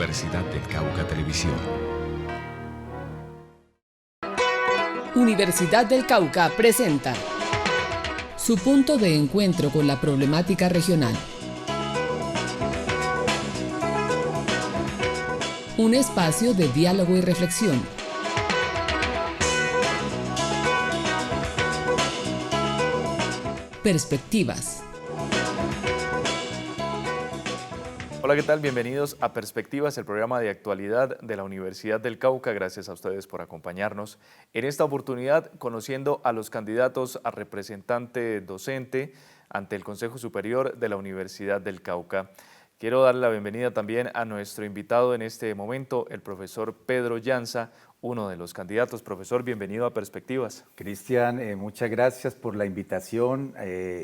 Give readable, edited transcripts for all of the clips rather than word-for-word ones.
Universidad del Cauca Televisión. Universidad del Cauca presenta su punto de encuentro con la problemática regional. Un espacio de diálogo y reflexión. Perspectivas. Hola, ¿qué tal? Bienvenidos a Perspectivas, el programa de actualidad de la Universidad del Cauca. Gracias a ustedes por acompañarnos. En esta oportunidad, conociendo a los candidatos a representante docente ante el Consejo Superior de la Universidad del Cauca. Quiero darle la bienvenida también a nuestro invitado en este momento, el profesor Pedro Llanza, uno de los candidatos. Profesor, bienvenido a Perspectivas. Cristian, muchas gracias por la invitación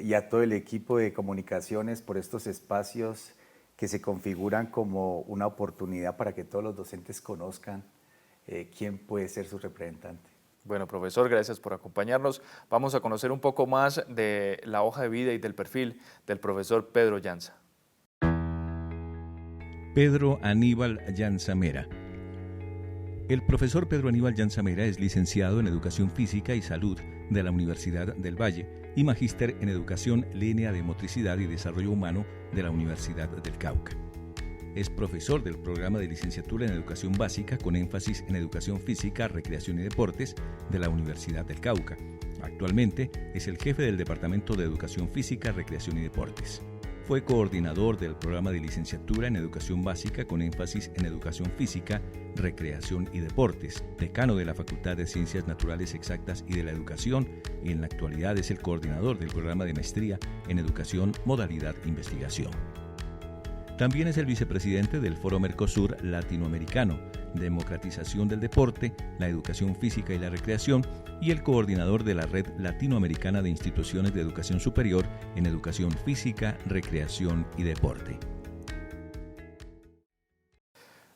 y a todo el equipo de comunicaciones por estos espacios que se configuran como una oportunidad para que todos los docentes conozcan quién puede ser su representante. Bueno, profesor, gracias por acompañarnos. Vamos a conocer un poco más de la hoja de vida y del perfil del profesor Pedro Llanza. Pedro Aníbal Llanza Mera. El profesor Pedro Aníbal Llanza Mera es licenciado en Educación Física y Salud de la Universidad del Valle y magíster en Educación Línea de Motricidad y Desarrollo Humano de la Universidad del Cauca. Es profesor del programa de licenciatura en Educación Básica con énfasis en Educación Física, Recreación y Deportes de la Universidad del Cauca. Actualmente es el jefe del Departamento de Educación Física, Recreación y Deportes. Fue coordinador del programa de licenciatura en Educación Básica con énfasis en Educación Física, Recreación y Deportes, decano de la Facultad de Ciencias Naturales Exactas y de la Educación, y en la actualidad es el coordinador del programa de maestría en Educación Modalidad Investigación. También es el vicepresidente del Foro Mercosur Latinoamericano, Democratización del Deporte, la Educación Física y la Recreación, y el coordinador de la Red Latinoamericana de Instituciones de Educación Superior en Educación Física, Recreación y Deporte.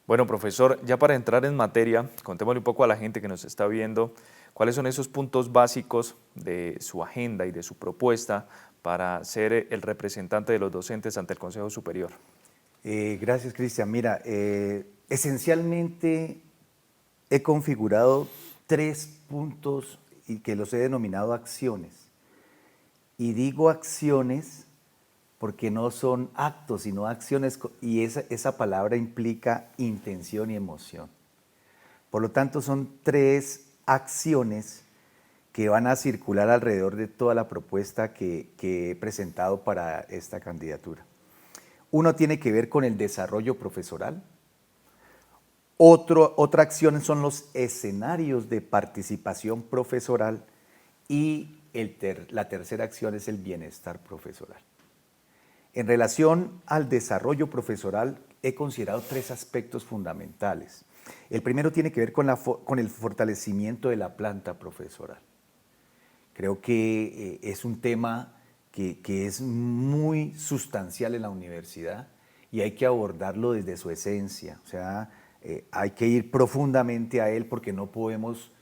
Bueno, profesor, ya para entrar en materia, contémosle un poco a la gente que nos está viendo cuáles son esos puntos básicos de su agenda y de su propuesta para ser el representante de los docentes ante el Consejo Superior. Gracias, Cristian. Mira, esencialmente he configurado 3 puntos y que los he denominado acciones. Y digo acciones porque no son actos, sino acciones, y esa palabra implica intención y emoción. Por lo tanto, son 3 acciones que van a circular alrededor de toda la propuesta que he presentado para esta candidatura. Uno tiene que ver con el desarrollo profesoral. Otra acción son los escenarios de participación profesoral y la tercera acción es el bienestar profesoral. En relación al desarrollo profesoral, he considerado 3 aspectos fundamentales. El primero tiene que ver con el fortalecimiento de la planta profesoral. Creo que es un tema que es muy sustancial en la universidad y hay que abordarlo desde su esencia. O sea, hay que ir profundamente a él porque no podemos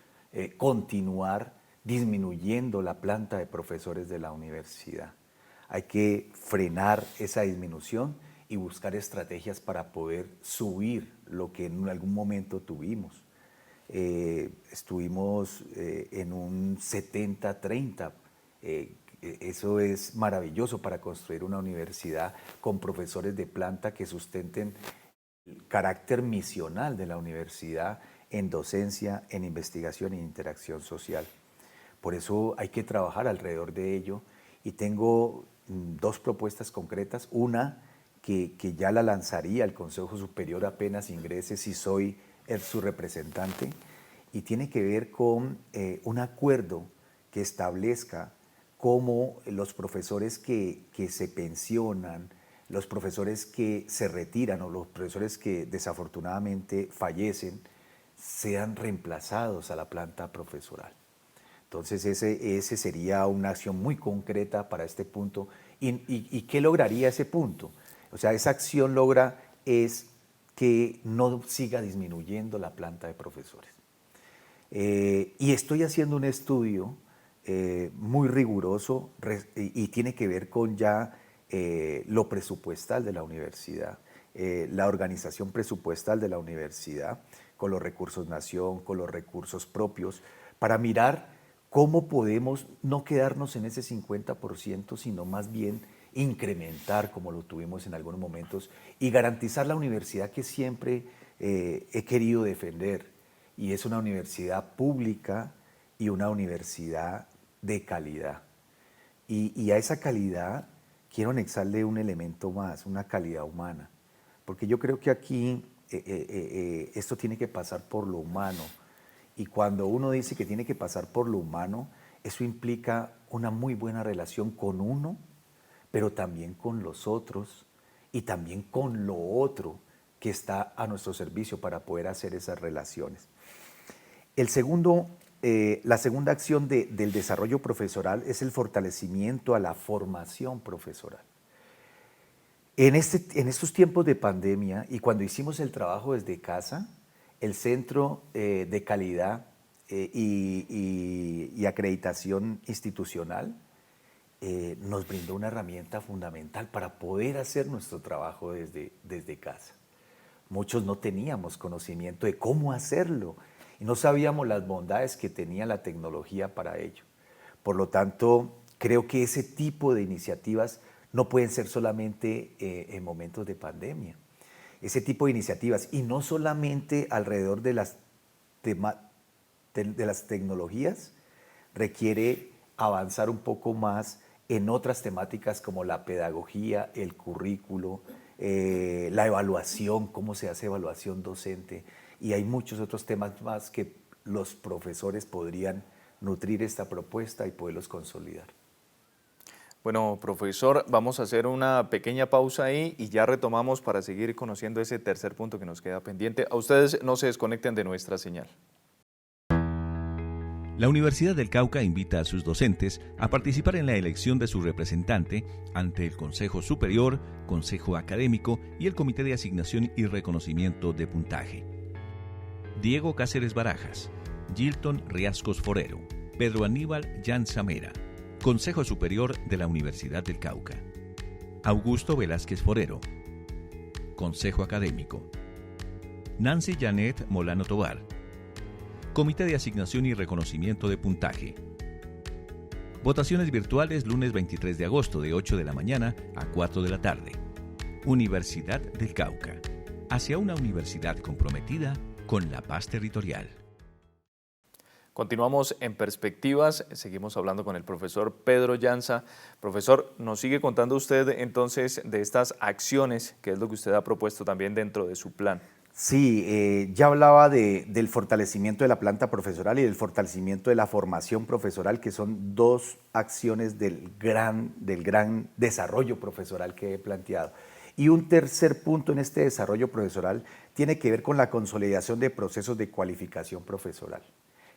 continuar disminuyendo la planta de profesores de la universidad. Hay que frenar esa disminución y buscar estrategias para poder subir lo que en algún momento tuvimos. Estuvimos en un 70-30. Eso es maravilloso para construir una universidad con profesores de planta que sustenten el carácter misional de la universidad en docencia, en investigación e interacción social. Por eso hay que trabajar alrededor de ello y tengo 2 propuestas concretas. Una que ya la lanzaría al Consejo Superior apenas ingrese si soy su representante y tiene que ver con un acuerdo que establezca cómo los profesores que se pensionan, los profesores que se retiran o los profesores que desafortunadamente fallecen sean reemplazados a la planta profesoral. Entonces ese sería una acción muy concreta para este punto. ¿Y qué lograría ese punto? O sea, esa acción logra es que no siga disminuyendo la planta de profesores. Y estoy haciendo un estudio muy riguroso y tiene que ver con ya lo presupuestal de la universidad. la organización presupuestal de la universidad, con los recursos nación, con los recursos propios, para mirar cómo podemos no quedarnos en ese 50%, sino más bien incrementar, como lo tuvimos en algunos momentos, y garantizar la universidad que siempre he querido defender, y es una universidad pública y una universidad de calidad. Y a esa calidad quiero anexarle un elemento más, una calidad humana, porque yo creo que aquí esto tiene que pasar por lo humano, y cuando uno dice que tiene que pasar por lo humano, eso implica una muy buena relación con uno, pero también con los otros y también con lo otro que está a nuestro servicio para poder hacer esas relaciones. La segunda acción del desarrollo profesoral es el fortalecimiento a la formación profesoral. En estos tiempos de pandemia y cuando hicimos el trabajo desde casa, el Centro de Calidad y Acreditación Institucional nos brindó una herramienta fundamental para poder hacer nuestro trabajo desde casa. Muchos no teníamos conocimiento de cómo hacerlo y no sabíamos las bondades que tenía la tecnología para ello. Por lo tanto, creo que ese tipo de iniciativas no pueden ser solamente en momentos de pandemia. Ese tipo de iniciativas, y no solamente alrededor de las tecnologías, requiere avanzar un poco más en otras temáticas como la pedagogía, el currículo, la evaluación, cómo se hace evaluación docente, y hay muchos otros temas más que los profesores podrían nutrir esta propuesta y poderlos consolidar. Bueno, profesor, vamos a hacer una pequeña pausa ahí y ya retomamos para seguir conociendo ese tercer punto que nos queda pendiente. A ustedes no se desconecten de nuestra señal. La Universidad del Cauca invita a sus docentes a participar en la elección de su representante ante el Consejo Superior, Consejo Académico y el Comité de Asignación y Reconocimiento de Puntaje. Diego Cáceres Barajas, Gilton Riascos Forero, Pedro Aníbal Llansamera, Consejo Superior de la Universidad del Cauca. Augusto Velázquez Forero, Consejo Académico. Nancy Janet Molano Tobar, Comité de Asignación y Reconocimiento de Puntaje. Votaciones virtuales lunes 23 de agosto de 8 de la mañana a 4 de la tarde. Universidad del Cauca. Hacia una universidad comprometida con la paz territorial. Continuamos en Perspectivas, seguimos hablando con el profesor Pedro Llanza. Profesor, nos sigue contando usted entonces de estas acciones, que es lo que usted ha propuesto también dentro de su plan. Sí, ya hablaba del fortalecimiento de la planta profesoral y del fortalecimiento de la formación profesoral, que son dos acciones del gran desarrollo profesoral que he planteado. Y un tercer punto en este desarrollo profesoral tiene que ver con la consolidación de procesos de cualificación profesoral.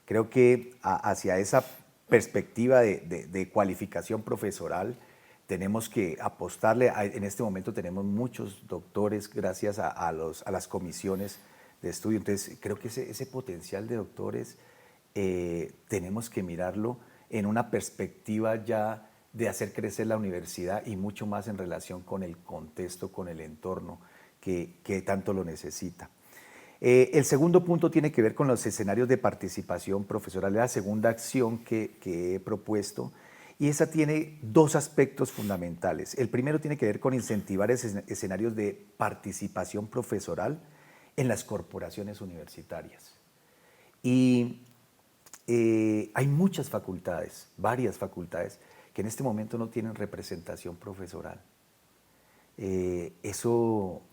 Creo que hacia esa perspectiva de cualificación profesoral tenemos que apostarle. En este momento tenemos muchos doctores gracias a las comisiones de estudio. Entonces, creo que ese potencial de doctores tenemos que mirarlo en una perspectiva ya de hacer crecer la universidad y mucho más en relación con el contexto, con el entorno que tanto lo necesita. El segundo punto tiene que ver con los escenarios de participación profesoral, la segunda acción que he propuesto, y esa tiene dos aspectos fundamentales. El primero tiene que ver con incentivar escenarios de participación profesoral en las corporaciones universitarias. Y hay muchas facultades, varias facultades, que en este momento no tienen representación profesoral. Eso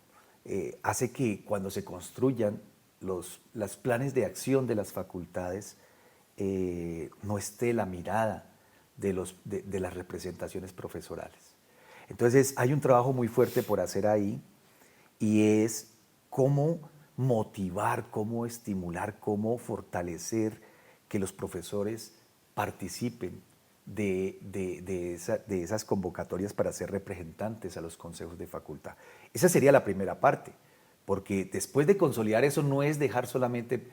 hace que cuando se construyan los planes de acción de las facultades no esté la mirada de las representaciones profesorales. Entonces hay un trabajo muy fuerte por hacer ahí, y es cómo motivar, cómo estimular, cómo fortalecer que los profesores participen de esas convocatorias para ser representantes a los consejos de facultad. Esa sería la primera parte, porque después de consolidar eso no es dejar solamente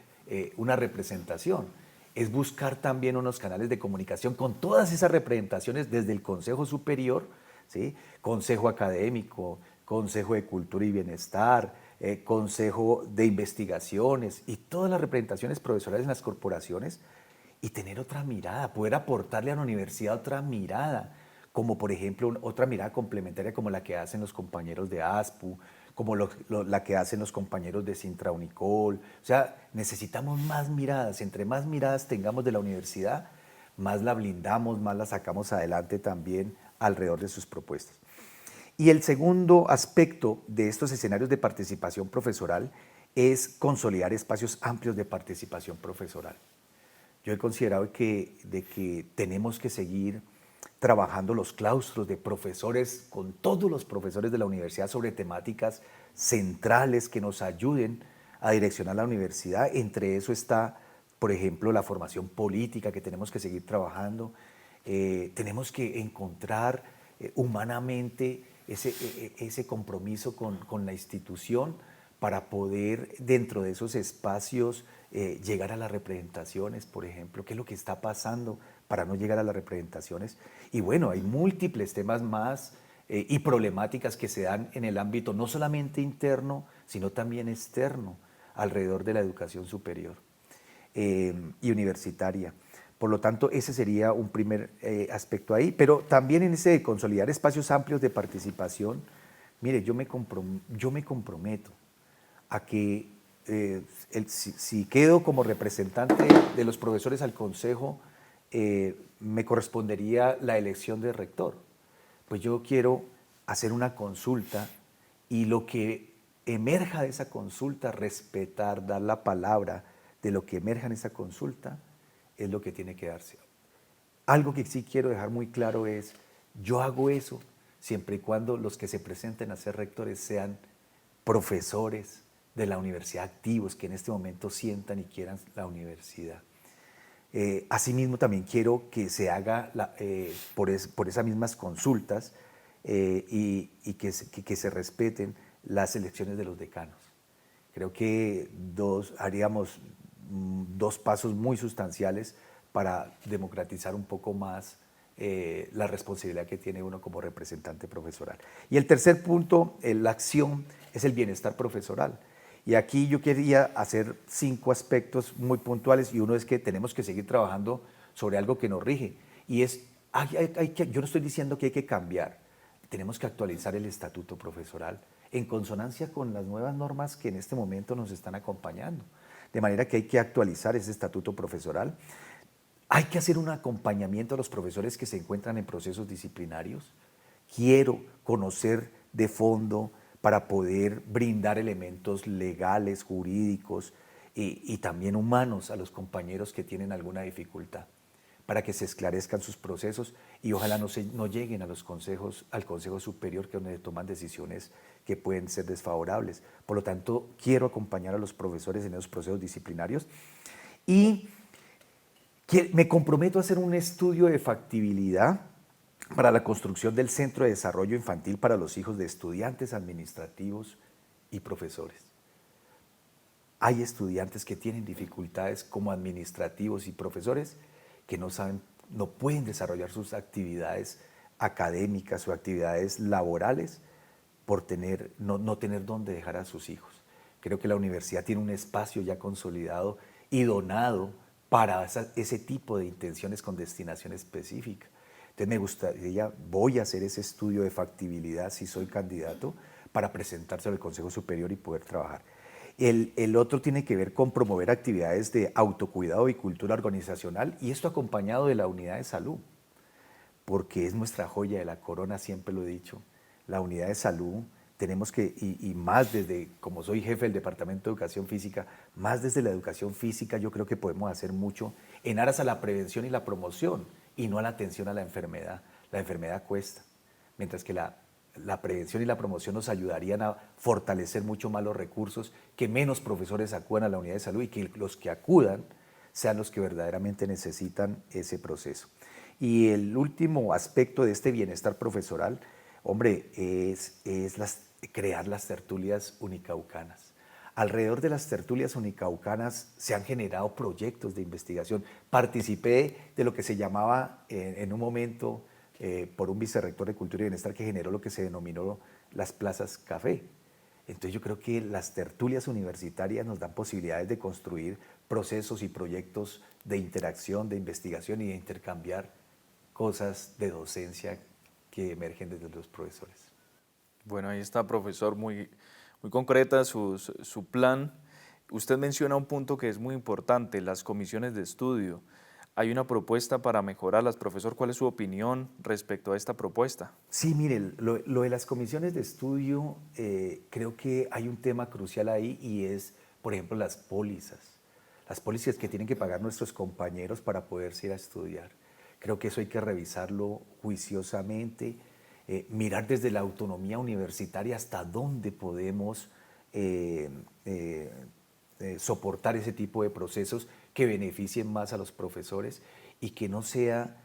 una representación, es buscar también unos canales de comunicación con todas esas representaciones desde el Consejo Superior, ¿sí? Consejo Académico, Consejo de Cultura y Bienestar, Consejo de Investigaciones y todas las representaciones profesionales en las corporaciones, y tener otra mirada, poder aportarle a la universidad otra mirada, como por ejemplo otra mirada complementaria como la que hacen los compañeros de ASPU, como la que hacen los compañeros de Sintra Unicol. O sea, necesitamos más miradas. Entre más miradas tengamos de la universidad, más la blindamos, más la sacamos adelante también alrededor de sus propuestas. Y el segundo aspecto de estos escenarios de participación profesoral es consolidar espacios amplios de participación profesoral. Yo he considerado que tenemos que seguir trabajando los claustros de profesores con todos los profesores de la universidad sobre temáticas centrales que nos ayuden a direccionar la universidad. Entre eso está, por ejemplo, la formación política que tenemos que seguir trabajando. Tenemos que encontrar humanamente ese compromiso con la institución para poder dentro de esos espacios llegar a las representaciones, por ejemplo, qué es lo que está pasando para no llegar a las representaciones. Y bueno, hay múltiples temas más y problemáticas que se dan en el ámbito no solamente interno, sino también externo, alrededor de la educación superior y universitaria. Por lo tanto, ese sería un primer aspecto ahí, pero también en ese de consolidar espacios amplios de participación, mire, yo me comprometo a que si quedo como representante de los profesores al consejo, me correspondería la elección de rector. Pues yo quiero hacer una consulta y lo que emerja de esa consulta, respetar, dar la palabra de lo que emerja en esa consulta, es lo que tiene que darse. Algo que sí quiero dejar muy claro es, yo hago eso siempre y cuando los que se presenten a ser rectores sean profesores de la universidad activos, que en este momento sientan y quieran la universidad. Asimismo, también quiero que se haga por esas mismas consultas y que se respeten las elecciones de los decanos. Creo que haríamos dos pasos muy sustanciales para democratizar un poco más la responsabilidad que tiene uno como representante profesoral. Y el tercer punto, la acción, es el bienestar profesoral. Y aquí yo quería hacer 5 aspectos muy puntuales, y uno es que tenemos que seguir trabajando sobre algo que nos rige. Y es, yo no estoy diciendo que hay que cambiar, tenemos que actualizar el estatuto profesoral en consonancia con las nuevas normas que en este momento nos están acompañando. De manera que hay que actualizar ese estatuto profesoral. Hay que hacer un acompañamiento a los profesores que se encuentran en procesos disciplinarios. Quiero conocer de fondo para poder brindar elementos legales, jurídicos y también humanos a los compañeros que tienen alguna dificultad, para que se esclarezcan sus procesos y ojalá no lleguen a los consejos, al Consejo Superior, que es donde toman decisiones que pueden ser desfavorables. Por lo tanto, quiero acompañar a los profesores en esos procesos disciplinarios y me comprometo a hacer un estudio de factibilidad para la construcción del Centro de Desarrollo Infantil para los hijos de estudiantes, administrativos y profesores. Hay estudiantes que tienen dificultades como administrativos y profesores que no pueden desarrollar sus actividades académicas o actividades laborales por no tener dónde dejar a sus hijos. Creo que la universidad tiene un espacio ya consolidado y donado para ese tipo de intenciones con destinación específica. Entonces voy a hacer ese estudio de factibilidad si soy candidato para presentarse al Consejo Superior y poder trabajar. El otro tiene que ver con promover actividades de autocuidado y cultura organizacional, y esto acompañado de la unidad de salud, porque es nuestra joya de la corona, siempre lo he dicho. La unidad de salud tenemos que, y más desde, como soy jefe del Departamento de Educación Física, más desde la educación física yo creo que podemos hacer mucho en aras a la prevención y la promoción, y no a la atención a la enfermedad. La enfermedad cuesta, mientras que la prevención y la promoción nos ayudarían a fortalecer mucho más los recursos, que menos profesores acudan a la unidad de salud y que los que acudan sean los que verdaderamente necesitan ese proceso. Y el último aspecto de este bienestar profesoral, hombre, es crear las tertulias unicaucanas. Alrededor de las tertulias unicaucanas se han generado proyectos de investigación. Participé de lo que se llamaba en un momento por un vicerrector de Cultura y Bienestar que generó lo que se denominó las plazas café. Entonces yo creo que las tertulias universitarias nos dan posibilidades de construir procesos y proyectos de interacción, de investigación y de intercambiar cosas de docencia que emergen desde los profesores. Bueno, ahí está, profesor, muy concreta su plan. Usted menciona un punto que es muy importante, las comisiones de estudio. Hay una propuesta para mejorarlas. Profesor, ¿cuál es su opinión respecto a esta propuesta? Sí, mire, lo de las comisiones de estudio, creo que hay un tema crucial ahí y es, por ejemplo, las pólizas que tienen que pagar nuestros compañeros para poderse ir a estudiar. Creo que eso hay que revisarlo juiciosamente, mirar desde la autonomía universitaria hasta dónde podemos soportar ese tipo de procesos que beneficien más a los profesores y que no sea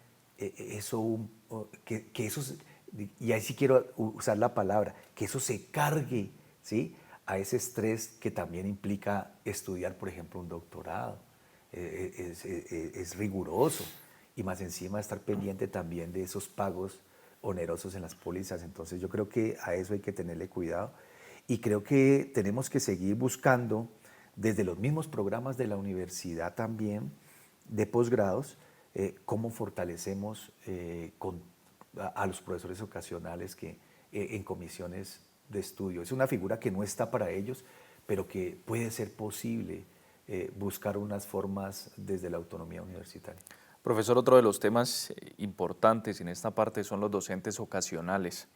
y ahí sí quiero usar la palabra, que eso se cargue, ¿sí?, a ese estrés que también implica estudiar, por ejemplo, un doctorado. Es riguroso y más encima estar pendiente también de esos pagos onerosos en las pólizas. Entonces yo creo que a eso hay que tenerle cuidado y creo que tenemos que seguir buscando desde los mismos programas de la universidad también, de posgrados, cómo fortalecemos a los profesores ocasionales que, en comisiones de estudio. Es una figura que no está para ellos, pero que puede ser posible buscar unas formas desde la autonomía universitaria. Profesor, otro de los temas importantes en esta parte son los docentes ocasionales.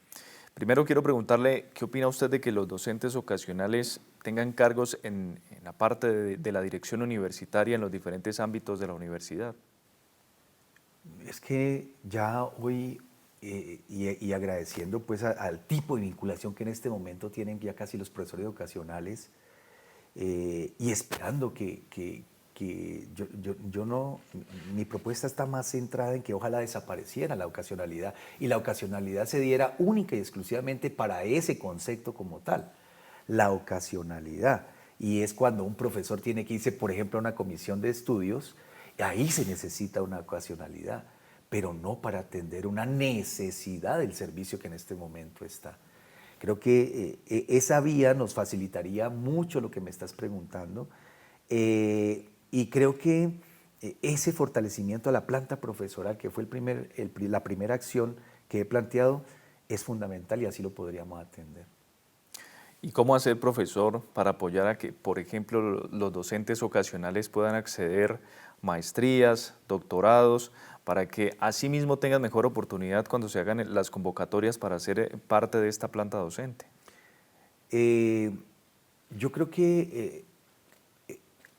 Primero quiero preguntarle, ¿qué opina usted de que los docentes ocasionales tengan cargos en la parte de la dirección universitaria en los diferentes ámbitos de la universidad? Es que ya hoy, y agradeciendo pues al tipo de vinculación que en este momento tienen ya casi los profesores ocasionales, y esperando que yo no, mi propuesta está más centrada en que ojalá desapareciera la ocasionalidad y la ocasionalidad se diera única y exclusivamente para ese concepto como tal, la ocasionalidad. Y es cuando un profesor tiene que irse, por ejemplo, a una comisión de estudios, ahí se necesita una ocasionalidad, pero no para atender una necesidad del servicio que en este momento está. Creo que esa vía nos facilitaría mucho lo que me estás preguntando. Y creo que ese fortalecimiento a la planta profesoral, que fue la primera acción que he planteado, es fundamental y así lo podríamos atender. ¿Y cómo hacer, profesor, para apoyar a que, por ejemplo, los docentes ocasionales puedan acceder a maestrías, doctorados, para que asimismo tengan mejor oportunidad cuando se hagan las convocatorias para ser parte de esta planta docente? Yo creo que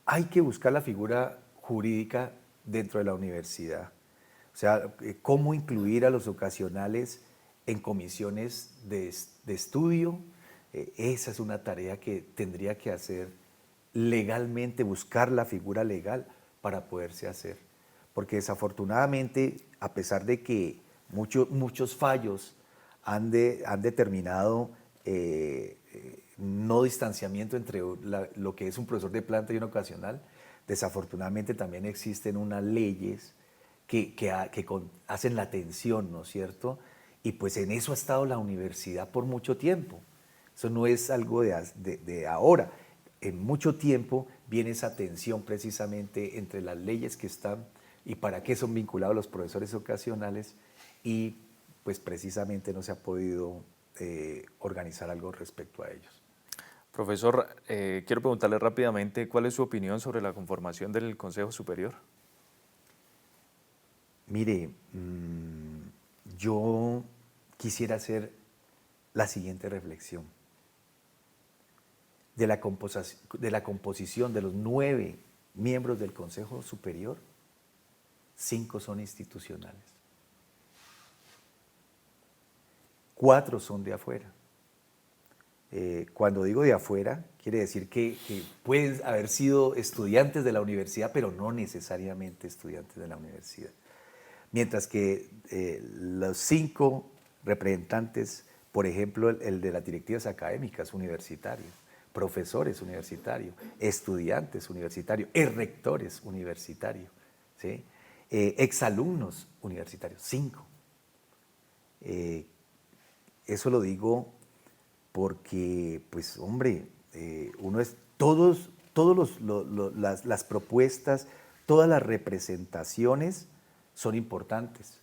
hay que buscar la figura jurídica dentro de la universidad. O sea, cómo incluir a los ocasionales en comisiones de estudio. Esa es una tarea que tendría que hacer legalmente, buscar la figura legal para poderse hacer. Porque desafortunadamente, a pesar de que muchos fallos han determinado no distanciamiento entre lo que es un profesor de planta y un ocasional, desafortunadamente también existen unas leyes que hacen la tensión, ¿no es cierto? Y pues en eso ha estado la universidad por mucho tiempo. Eso no es algo de ahora. En mucho tiempo viene esa tensión precisamente entre las leyes que están y para qué son vinculados los profesores ocasionales y pues precisamente no se ha podido organizar algo respecto a ellos. Profesor, quiero preguntarle rápidamente, ¿cuál es su opinión sobre la conformación del Consejo Superior? Mire, yo quisiera hacer la siguiente reflexión. De la composición de los 9 miembros del Consejo Superior, 5 son institucionales. 4 son de afuera. Cuando digo de afuera, quiere decir que pueden haber sido estudiantes de la universidad, pero no necesariamente estudiantes de la universidad. Mientras que los 5 representantes, por ejemplo, el de las directivas académicas universitarias, profesores universitarios, estudiantes universitarios, rectores universitarios, ¿sí? Exalumnos universitarios, 5. Eso lo digo porque, pues, hombre, uno es las propuestas, todas las representaciones son importantes.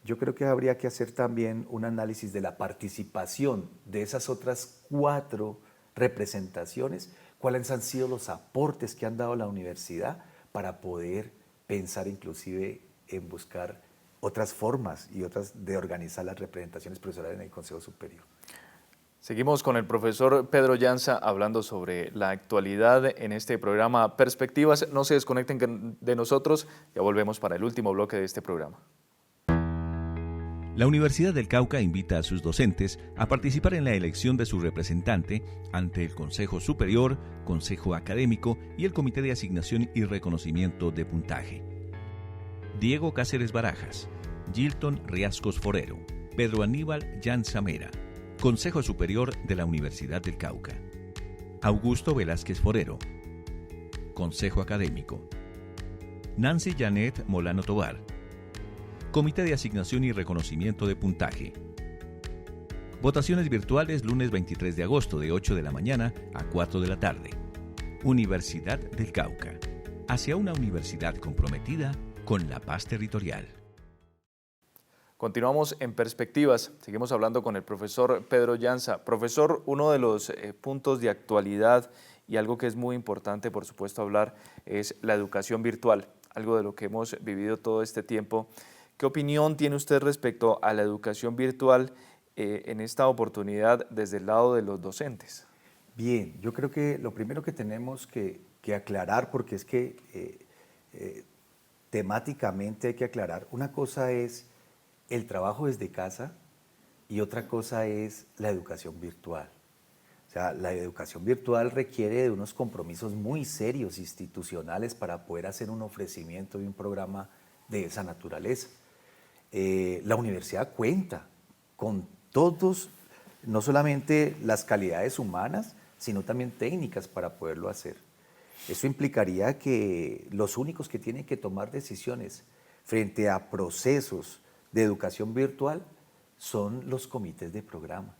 Yo creo que habría que hacer también un análisis de la participación de esas otras 4 representaciones, cuáles han sido los aportes que han dado la universidad para poder pensar inclusive en buscar otras formas y otras de organizar las representaciones profesionales en el Consejo Superior. Seguimos con el profesor Pedro Llanza hablando sobre la actualidad en este programa Perspectivas. No se desconecten de nosotros, ya volvemos para el último bloque de este programa. La Universidad del Cauca invita a sus docentes a participar en la elección de su representante ante el Consejo Superior, Consejo Académico y el Comité de Asignación y Reconocimiento de Puntaje. Diego Cáceres Barajas, Gilton Riascos Forero, Pedro Aníbal Llanza Mera, Consejo Superior de la Universidad del Cauca. Augusto Velázquez Forero, Consejo Académico. Nancy Janet Molano Tobar, Comité de Asignación y Reconocimiento de Puntaje. Votaciones virtuales lunes 23 de agosto de 8 de la mañana a 4 de la tarde. Universidad del Cauca. Hacia una universidad comprometida con la paz territorial. Continuamos en Perspectivas. Seguimos hablando con el profesor Pedro Llanza. Profesor, uno de los puntos de actualidad y algo que es muy importante, por supuesto, hablar es la educación virtual, algo de lo que hemos vivido todo este tiempo. ¿Qué opinión tiene usted respecto a la educación virtual en esta oportunidad desde el lado de los docentes? Bien, yo creo que lo primero que tenemos que aclarar, porque es que temáticamente hay que aclarar, una cosa es el trabajo desde casa y otra cosa es la educación virtual. O sea, la educación virtual requiere de unos compromisos muy serios institucionales para poder hacer un ofrecimiento de un programa de esa naturaleza. La universidad cuenta con todos, no solamente las calidades humanas, sino también técnicas para poderlo hacer. Eso implicaría que los únicos que tienen que tomar decisiones frente a procesos de educación virtual son los comités de programa.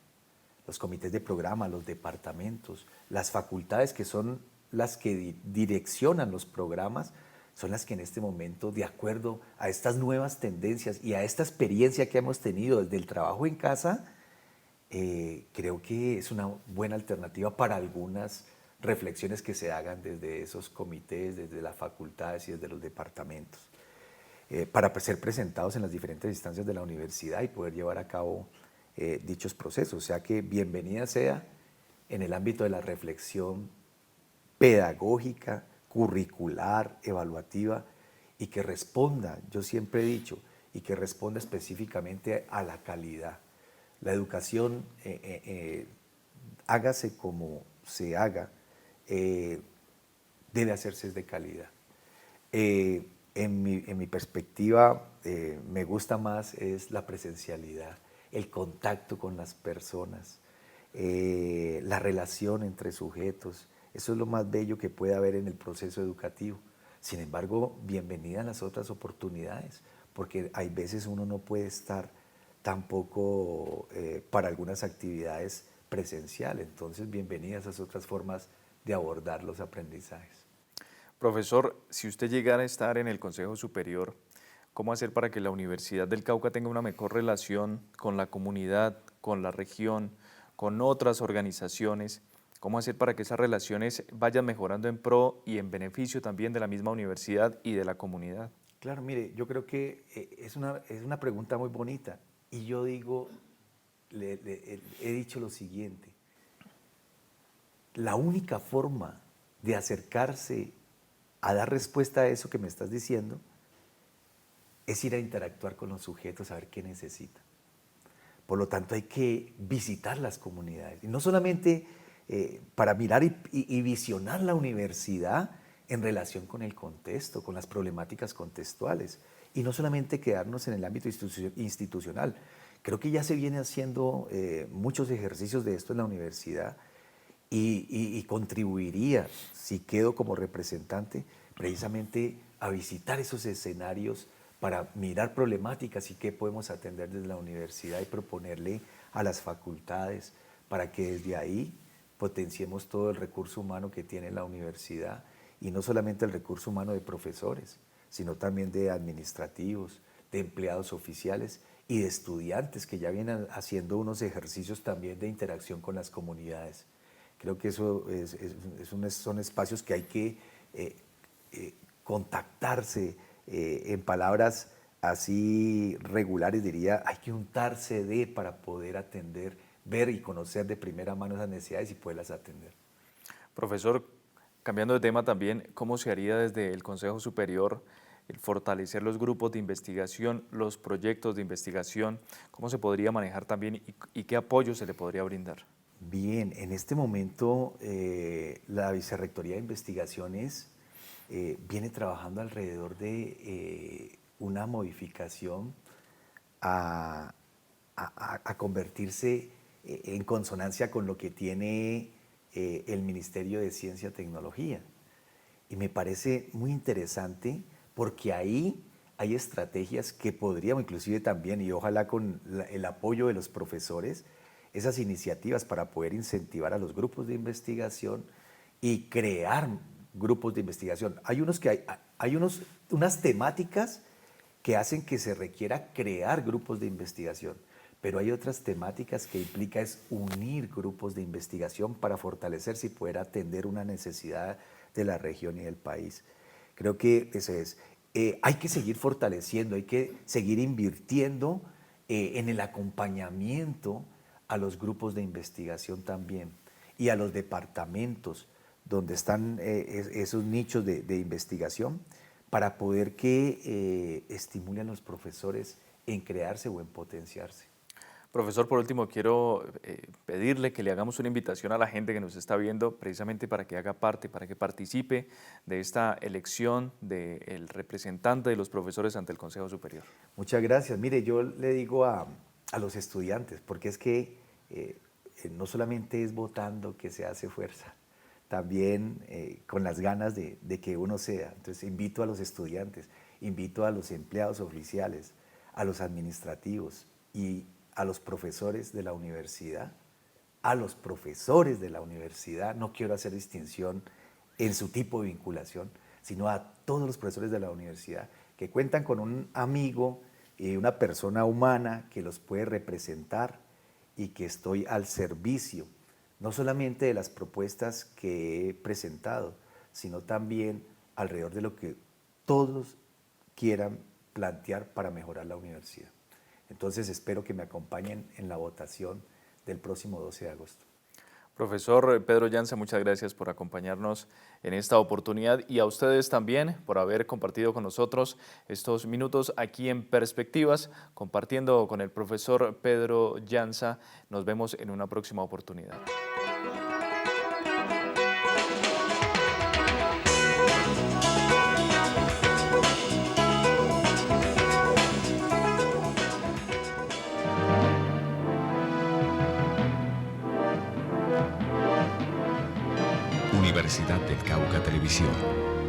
Los comités de programa, los departamentos, las facultades que son las que direccionan los programas, son las que en este momento, de acuerdo a estas nuevas tendencias y a esta experiencia que hemos tenido desde el trabajo en casa, creo que es una buena alternativa para algunas reflexiones que se hagan desde esos comités, desde las facultades y desde los departamentos, para ser presentados en las diferentes instancias de la universidad y poder llevar a cabo dichos procesos. O sea que bienvenida sea en el ámbito de la reflexión pedagógica, curricular, evaluativa, y que responda, yo siempre he dicho, y que responda específicamente a la calidad. La educación, hágase como se haga, debe hacerse de calidad. En mi perspectiva, me gusta más es la presencialidad, el contacto con las personas, la relación entre sujetos. Eso es lo más bello que puede haber en el proceso educativo. Sin embargo, bienvenidas las otras oportunidades, porque hay veces uno no puede estar tampoco para algunas actividades presenciales. Entonces, bienvenidas esas otras formas de abordar los aprendizajes. Profesor, si usted llegara a estar en el Consejo Superior, ¿cómo hacer para que la Universidad del Cauca tenga una mejor relación con la comunidad, con la región, con otras organizaciones? ¿Cómo hacer para que esas relaciones vayan mejorando en pro y en beneficio también de la misma universidad y de la comunidad? Claro, mire, yo creo que es una pregunta muy bonita. Y yo digo, he dicho lo siguiente: la única forma de acercarse a dar respuesta a eso que me estás diciendo es ir a interactuar con los sujetos, a ver qué necesitan. Por lo tanto, hay que visitar las comunidades. Y no solamente para mirar y visionar la universidad en relación con el contexto, con las problemáticas contextuales. Y no solamente quedarnos en el ámbito institucional. Creo que ya se viene haciendo muchos ejercicios de esto en la universidad y contribuiría, si quedo como representante, precisamente a visitar esos escenarios para mirar problemáticas y qué podemos atender desde la universidad y proponerle a las facultades para que desde ahí potenciemos todo el recurso humano que tiene la universidad, y no solamente el recurso humano de profesores, sino también de administrativos, de empleados oficiales y de estudiantes que ya vienen haciendo unos ejercicios también de interacción con las comunidades. Creo que eso son espacios que hay que contactarse, en palabras así regulares diría, hay que untarse de para poder atender, ver y conocer de primera mano esas necesidades y poderlas atender. Profesor, cambiando de tema también, ¿cómo se haría desde el Consejo Superior el fortalecer los grupos de investigación, los proyectos de investigación? ¿Cómo se podría manejar también y qué apoyo se le podría brindar? Bien, en este momento la Vicerrectoría de Investigaciones viene trabajando alrededor de una modificación a convertirse en consonancia con lo que tiene el Ministerio de Ciencia y Tecnología. Y me parece muy interesante porque ahí hay estrategias que podríamos inclusive también, y ojalá con el apoyo de los profesores, esas iniciativas para poder incentivar a los grupos de investigación y crear grupos de investigación. Hay unas temáticas que hacen que se requiera crear grupos de investigación, pero hay otras temáticas que implica es unir grupos de investigación para fortalecerse y poder atender una necesidad de la región y del país. Creo que eso es. Hay que seguir fortaleciendo, hay que seguir invirtiendo en el acompañamiento a los grupos de investigación también y a los departamentos donde están esos nichos de investigación para poder que estimulen a los profesores en crearse o en potenciarse. Profesor, por último, quiero pedirle que le hagamos una invitación a la gente que nos está viendo precisamente para que haga parte, para que participe de esta elección del representante de los profesores ante el Consejo Superior. Muchas gracias. Mire, yo le digo a los estudiantes, porque es que no solamente es votando que se hace fuerza, también con las ganas de que uno sea. Entonces invito a los estudiantes, invito a los empleados oficiales, a los administrativos y a los profesores de la universidad, no quiero hacer distinción en su tipo de vinculación, sino a todos los profesores de la universidad que cuentan con un amigo y una persona humana que los puede representar y que estoy al servicio, no solamente de las propuestas que he presentado, sino también alrededor de lo que todos quieran plantear para mejorar la universidad. Entonces espero que me acompañen en la votación del próximo 12 de agosto. Profesor Pedro Llanza, muchas gracias por acompañarnos en esta oportunidad y a ustedes también por haber compartido con nosotros estos minutos aquí en Perspectivas, compartiendo con el profesor Pedro Llanza. Nos vemos en una próxima oportunidad. Universidad del Cauca Televisión.